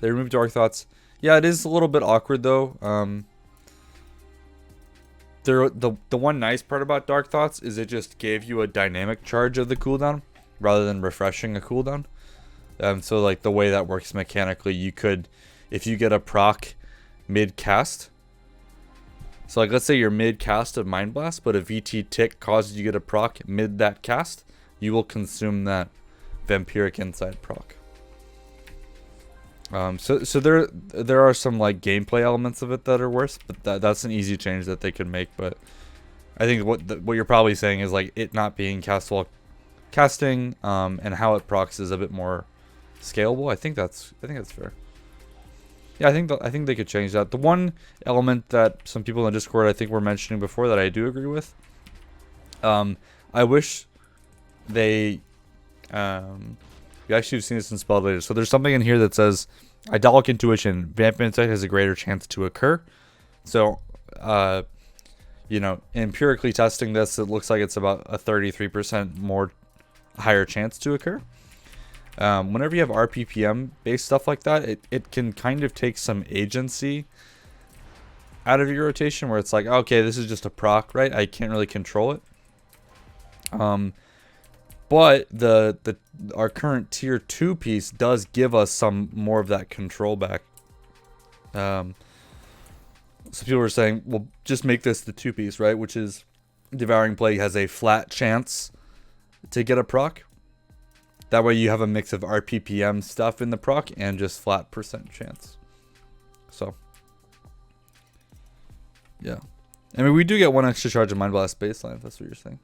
They remove Dark Thoughts. Yeah, it is a little bit awkward though. The one nice part about Dark Thoughts is it just gave you a dynamic charge of the cooldown rather than refreshing a cooldown. So like the way that works mechanically, you could, if you get a proc mid cast. So like let's say you're mid cast of Mind Blast, but a VT tick causes you to get a proc mid that cast, you will consume that Vampiric Insight proc. So there are some like gameplay elements of it that are worse, but that's an easy change that they could make. But I think what you're probably saying is like it not being cast while casting, and how it procs is a bit more scalable. I think that's fair. Yeah, I think they could change that. The one element that some people in the Discord I think were mentioning before that I do agree with. I wish they you actually have seen this in spell data. So there's something in here that says Idolic Intuition, Vamp Insight has a greater chance to occur. So you know, empirically testing this, it looks like it's about a 33% more higher chance to occur. Whenever you have RPPM based stuff like that, it can kind of take some agency out of your rotation where it's like, okay, this is just a proc, right? I can't really control it. But our current tier 2 piece does give us some more of that control back. So people were saying, well, just make this the 2 piece, right? Which is Devouring Plague has a flat chance to get a proc. That way you have a mix of RPPM stuff in the proc and just flat percent chance. So, yeah. I mean, we do get one extra charge of Mind Blast baseline, if that's what you're saying.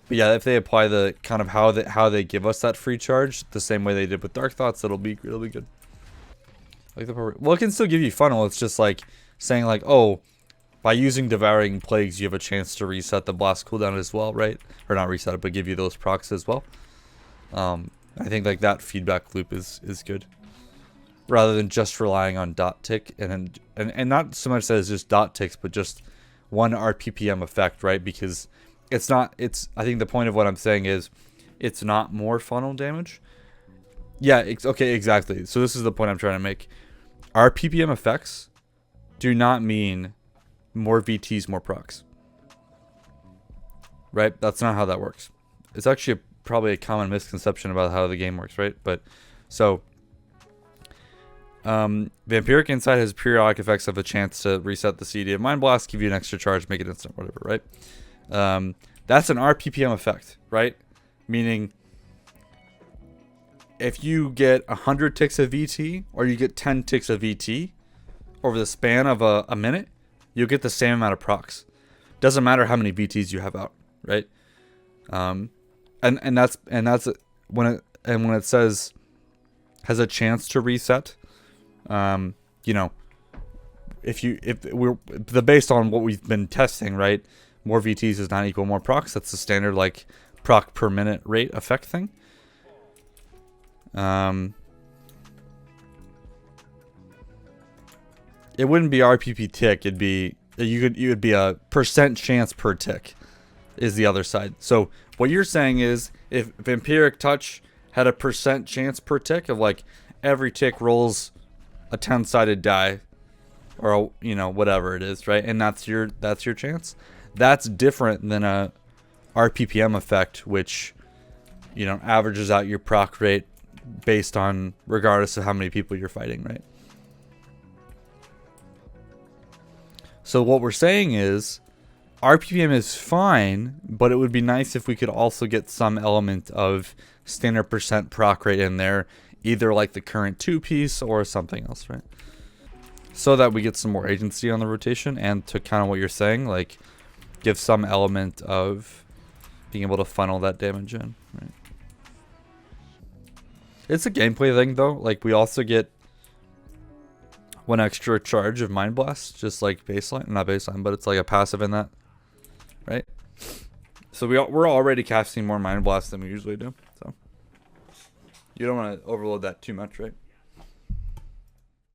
But yeah, if they apply the kind of how they give us that free charge the same way they did with Dark Thoughts, it'll be good. Like the part, well, it can still give you funnel. It's just like saying like, oh, by using Devouring Plagues, you have a chance to reset the blast cooldown as well, right? Or not reset it, but give you those procs as well. I think like that feedback loop is good, rather than just relying on dot tick and not so much that it's just dot ticks, but just one RPPM effect, right? Because I think the point of what I'm saying is it's not more funnel damage. Yeah, okay, exactly. So this is the point I'm trying to make. RPPM effects do not mean more VTs, more procs. Right? That's not how that works. It's actually probably a common misconception about how the game works, right? But so Vampiric Insight has periodic effects of a chance to reset the CD of Mind Blast, give you an extra charge, make it instant, whatever, right? That's an RPPM effect, right? Meaning if you get 100 ticks of VT or you get 10 ticks of VT over the span of a minute, you'll get the same amount of procs. Doesn't matter how many VTs you have out, right? And that's when it says has a chance to reset, you know, based on what we've been testing, right? More VTs does not equal more procs. That's the standard like proc per minute rate effect thing. It wouldn't be RPP tick. It'd be a percent chance per tick is the other side. So what you're saying is if Vampiric Touch had a percent chance per tick of like every tick rolls a 10-sided die or you know whatever it is, right? And that's your chance. That's different than a RPPM effect, which you know averages out your proc rate based on regardless of how many people you're fighting, right? So what we're saying is RPPM is fine, but it would be nice if we could also get some element of standard percent proc rate in there, either like the current 2 piece or something else, right? So that we get some more agency on the rotation, and to kind of what you're saying, like give some element of being able to funnel that damage in, right? It's a gameplay thing though. Like we also get one extra charge of Mind Blast, just like baseline, not baseline, but it's like a passive in that, right? So we're already casting more Mind Blast than we usually do, so you don't want to overload that too much, right?